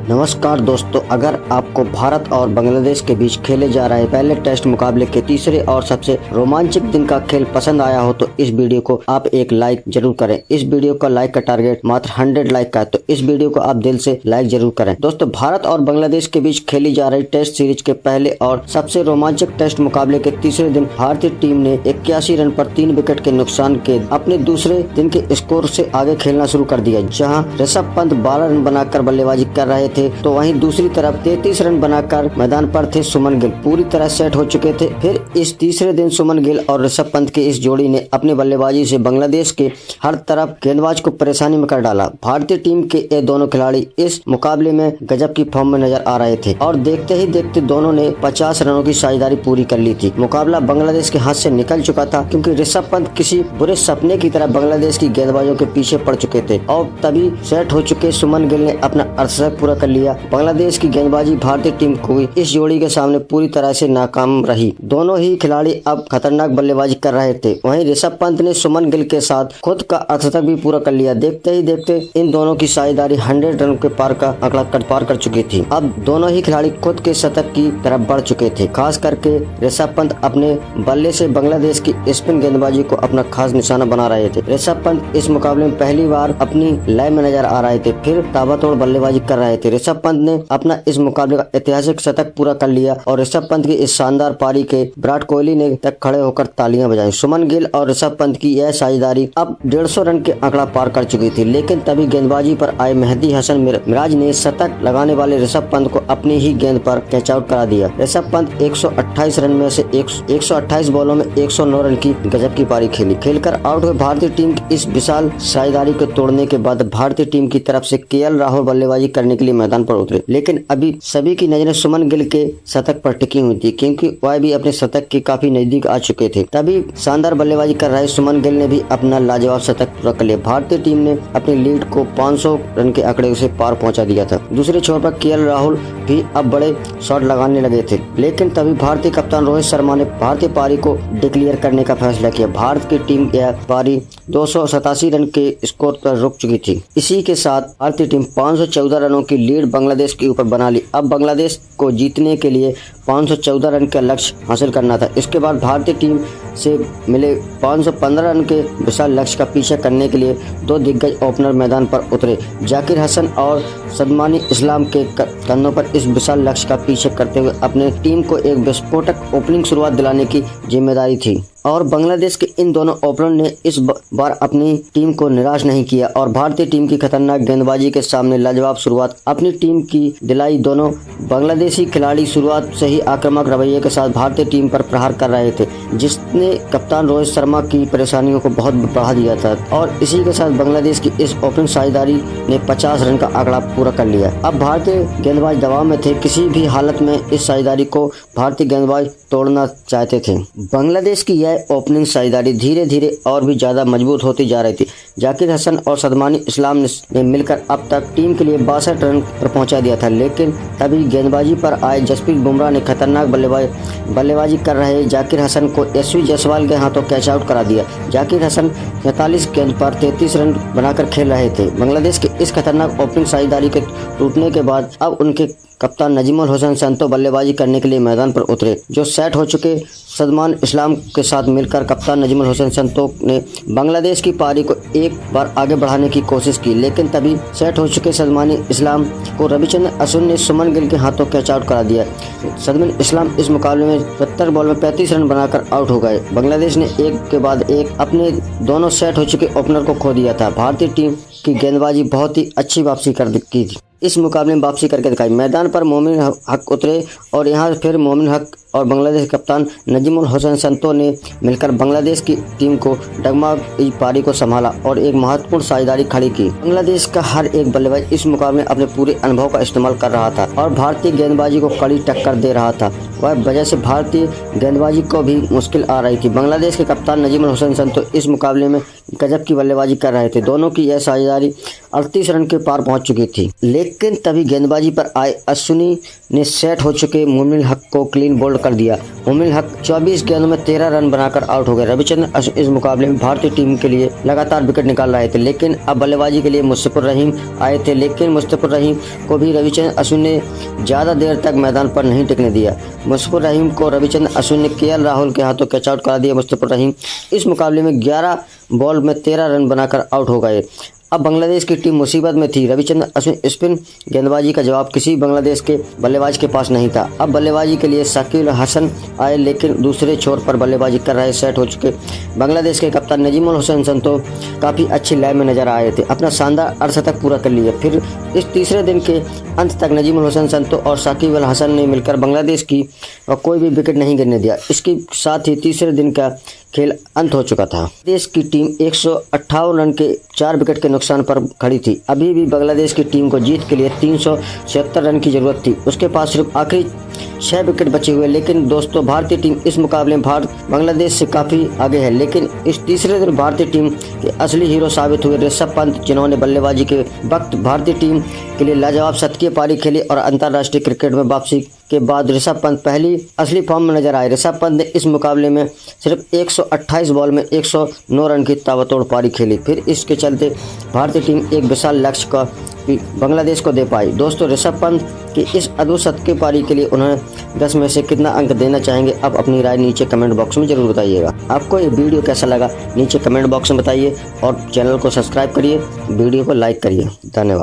नमस्कार दोस्तों, अगर आपको भारत और बांग्लादेश के बीच खेले जा रहे पहले टेस्ट मुकाबले के तीसरे और सबसे रोमांचक दिन का खेल पसंद आया हो तो इस वीडियो को आप एक लाइक जरूर करें। इस वीडियो का लाइक का टारगेट मात्र 100 लाइक का है, तो इस वीडियो को आप दिल से लाइक जरूर करें। दोस्तों, भारत और बांग्लादेश के बीच खेली जा रही टेस्ट सीरीज के पहले और सबसे रोमांचक टेस्ट मुकाबले के तीसरे दिन भारतीय टीम ने 81 रन पर 3 विकेट के नुकसान के अपने दूसरे दिन के स्कोर से आगे खेलना शुरू कर दिया। जहां ऋषभ पंत 12 रन बनाकर बल्लेबाजी कर रहे थे तो वहीं दूसरी तरफ 33 रन बनाकर मैदान पर थे सुमन गिल। पूरी तरह सेट हो चुके थे। फिर इस तीसरे दिन सुमन गिल और ऋषभ पंत की इस जोड़ी ने अपनी बल्लेबाजी से बांग्लादेश के हर तरफ गेंदबाज को परेशानी में कर डाला। भारतीय टीम के ये दोनों खिलाड़ी इस मुकाबले में गजब की फॉर्म में नजर आ रहे थे और देखते ही देखते दोनों ने 50 रनों की साझेदारी पूरी कर ली थी। मुकाबला बांग्लादेश के हाथ से निकल चुका था क्योंकि ऋषभ पंत किसी बुरे सपने की तरह बांग्लादेश की गेंदबाजों के पीछे पड़ चुके थे और तभी सेट हो चुके सुमन गिल ने अपना अर्धशतक पूरा कर लिया। बांग्लादेश की गेंदबाजी भारतीय टीम को इस जोड़ी के सामने पूरी तरह से नाकाम रही। दोनों ही खिलाड़ी अब खतरनाक बल्लेबाजी कर रहे थे। वहीं ऋषभ पंत ने सुमन गिल के साथ खुद का अर्धशतक भी पूरा कर लिया। देखते ही देखते इन दोनों की साझेदारी 100 रन के पार का आंकड़ा पार कर चुकी थी। अब दोनों ही खिलाड़ी खुद के शतक की तरफ बढ़ चुके थे। खास करके ऋषभ पंत अपने बल्ले से बांग्लादेश की स्पिन गेंदबाजी को अपना खास निशाना बना रहे थे। ऋषभ पंत इस मुकाबले में पहली बार अपनी लय में नजर आ रहे थे, फिर ताबड़तोड़ बल्लेबाजी कर रहे थे। ऋषभ पंत ने अपना इस मुकाबले का ऐतिहासिक शतक पूरा कर लिया और ऋषभ पंत की इस शानदार पारी के विराट कोहली ने तक खड़े होकर तालियां बजाई। सुमन गिल और ऋषभ पंत की यह साझेदारी अब 150 रन के आंकड़ा पार कर चुकी थी, लेकिन तभी गेंदबाजी पर आए मेहदी हसन मिराज ने शतक लगाने वाले ऋषभ पंत को अपनी ही गेंद पर कैच आउट करा दिया। ऋषभ पंत 128 रन में से 128 बॉलों में 109 रन की गजब की पारी खेलकर आउट हुए। भारतीय टीम की इस विशाल साझेदारी को तोड़ने के बाद भारतीय टीम की तरफ से केएल राहुल बल्लेबाजी करने के लिए मैदान पर उतरे, लेकिन अभी सभी की नजरें सुमन गिल के शतक पर टिकी हुई थी क्योंकि वह भी अपने शतक के काफी नजदीक आ चुके थे। तभी शानदार बल्लेबाजी कर रहे सुमन गिल ने भी अपना लाजवाब शतक पूरा कर लिया। भारतीय टीम ने अपनी लीड को 500 रन के आंकड़े से पार पहुंचा दिया था। दूसरे छोर पर केएल राहुल भी अब बड़े शॉट लगाने लगे थे, लेकिन तभी भारतीय कप्तान रोहित शर्मा ने भारतीय पारी को डिक्लेयर करने का फैसला किया। भारत की टीम यह पारी 287 रन के स्कोर पर रुक चुकी थी। इसी के साथ भारतीय टीम 514 रनों की लीड बांग्लादेश के ऊपर बना ली। अब बांग्लादेश को जीतने के लिए 514 रन का लक्ष्य हासिल करना था। इसके बाद भारतीय टीम से मिले 515 रन के विशाल लक्ष्य का पीछा करने के लिए दो दिग्गज ओपनर मैदान पर उतरे। जाकिर हसन और सदमानी इस्लाम के कंधों पर इस विशाल लक्ष्य का पीछा करते हुए अपने टीम को एक विस्फोटक ओपनिंग शुरुआत दिलाने की जिम्मेदारी थी और बांग्लादेश के इन दोनों ओपनर ने इस बार अपनी टीम को निराश नहीं किया और भारतीय टीम की खतरनाक गेंदबाजी के सामने लाजवाब शुरुआत अपनी टीम की दिलाई। दोनों बांग्लादेशी खिलाड़ी शुरुआत से ही आक्रामक रवैये के साथ भारतीय टीम पर प्रहार कर रहे थे, जिसने कप्तान रोहित शर्मा की परेशानियों को बहुत बढ़ा दिया था और इसी के साथ बांग्लादेश की इस ओपनिंग साझेदारी ने 50 रन का आंकड़ा पूरा कर लिया। अब भारतीय गेंदबाज दबाव में थे। किसी भी हालत में इस साझेदारी को भारतीय गेंदबाज तोड़ना चाहते थे। बांग्लादेश की ओपनिंग साझेदारी धीरे धीरे और भी ज्यादा मजबूत होती जा रही थी। जाकिर हसन और सदमानी इस्लाम ने मिलकर अब तक टीम के लिए 62 रन पर पहुंचा दिया था, लेकिन तभी गेंदबाजी पर आए जसप्रीत बुमराह ने खतरनाक बल्लेबाजी कर रहे जाकिर हसन को यशस्वी जायसवाल के हाथों कैच आउट करा दिया। जाकिर हसन 43 गेंद पर 33 रन बनाकर खेल रहे थे। बांग्लादेश के इस खतरनाक ओपनिंग साझेदारी के टूटने के बाद अब उनके कप्तान नजीमुल हुसैन संतो बल्लेबाजी करने के लिए मैदान पर उतरे। जो सेट हो चुके सदमान इस्लाम के साथ मिलकर कप्तान नजीमुल हुसैन संतो ने बांग्लादेश की पारी को एक बार आगे बढ़ाने की कोशिश की, लेकिन तभी सेट हो चुके सदमानी इस्लाम को रविचंद्रन अश्विन ने सुमन गिल के हाथों कैच आउट करा दिया। सदमान इस्लाम इस मुकाबले में 70 बॉल में 35 रन बनाकर आउट हो गए। बांग्लादेश ने एक के बाद एक अपने दोनों सेट हो चुके ओपनर को खो दिया था। भारतीय टीम की गेंदबाजी बहुत ही अच्छी वापसी की थी। इस मुकाबले में वापसी करके दिखाई। मैदान पर मोमिन हक उतरे और यहाँ फिर मोमिन हक और बांग्लादेश कप्तान नजीमुल हुसैन संतो ने मिलकर बांग्लादेश की टीम को डगमगाती पारी को संभाला और एक महत्वपूर्ण साझेदारी खड़ी की। बांग्लादेश का हर एक बल्लेबाज इस मुकाबले में अपने पूरे अनुभव का इस्तेमाल कर रहा था और भारतीय गेंदबाजी को कड़ी टक्कर दे रहा था। वह वजह से भारतीय गेंदबाजी को भी मुश्किल आ रही थी। बांग्लादेश के कप्तान नजीमुल हुसैन संतो इस मुकाबले में गजब की बल्लेबाजी कर रहे थे। दोनों की यह साझेदारी 38 रन के पार पहुंच चुकी थी, लेकिन तभी गेंदबाजी पर आए अश्विनी ने सेट हो चुके मोमिन हक को क्लीन बोल्ड कर दिया। मोमिन हक 24 गेंदों में 13 रन बनाकर आउट हो गए। रविचंद्रन अश्विन इस मुकाबले में भारतीय टीम के लिए लगातार विकेट निकाल रहे थे, लेकिन अब बल्लेबाजी के लिए मुस्तफिजुर रहीम आए थे, लेकिन मुस्तफिजुर रहीम को भी रविचंद्रन अश्विन ने ज्यादा देर तक मैदान पर नहीं टिकने दिया। मुस्तफिजुर रहीम को रविचंद्रन अश्विन ने केएल राहुल के हाथों कैच आउट करा दिया। मुस्तफिजुर रहीम इस मुकाबले में 11 बॉल में 13 रन बनाकर आउट हो गए। अब बांग्लादेश की टीम मुसीबत में थी। रविचंद्रन अश्विन स्पिन गेंदबाजी का जवाब किसी बांग्लादेश के बल्लेबाज के पास नहीं था। अब बल्लेबाजी के लिए साकिब अल हसन आए, लेकिन दूसरे छोर पर बल्लेबाजी कर रहे सेट हो चुके बांग्लादेश के कप्तान नजीमुल हुसैन संतो काफी अच्छी लय में नजर आए थे, अपना शानदार अर्धशतक पूरा कर लिया। फिर इस तीसरे दिन के अंत तक नजीमुल हुसैन संतो और साकिब अल हसन ने मिलकर बांग्लादेश की कोई भी विकेट नहीं गिरने दिया। इसके साथ ही तीसरे दिन का खेल अंत हो चुका था। देश की टीम 158 रन के 4 विकेट के नुकसान पर खड़ी थी। अभी भी बांग्लादेश की टीम को जीत के लिए 376 रन की जरूरत थी। उसके पास सिर्फ आखिरी 6 विकेट बचे हुए। लेकिन दोस्तों, भारतीय टीम इस मुकाबले में बांग्लादेश से काफी आगे है। लेकिन इस तीसरे दिन भारतीय टीम के असली हीरो साबित हुए ऋषभ पंत, जिन्होंने बल्लेबाजी के वक्त भारतीय टीम के लिए लाजवाब शतकीय पारी खेली और अंतर्राष्ट्रीय क्रिकेट में वापसी के बाद ऋषभ पंत पहली असली फॉर्म में नजर आए। ऋषभ पंत ने इस मुकाबले में सिर्फ 128 बॉल में 109 रन की ताबड़तोड़ पारी खेली। फिर इसके चलते भारतीय टीम एक विशाल लक्ष्य का बांग्लादेश को दे पाई। दोस्तों, ऋषभ पंत की इस अद्भुत शतकीय पारी के लिए उन्हें 10 में से कितना अंक देना चाहेंगे, आप अपनी राय नीचे कमेंट बॉक्स में जरूर बताइएगा। आपको ये वीडियो कैसा लगा नीचे कमेंट बॉक्स में बताइए और चैनल को सब्सक्राइब करिए, वीडियो को लाइक करिए। धन्यवाद।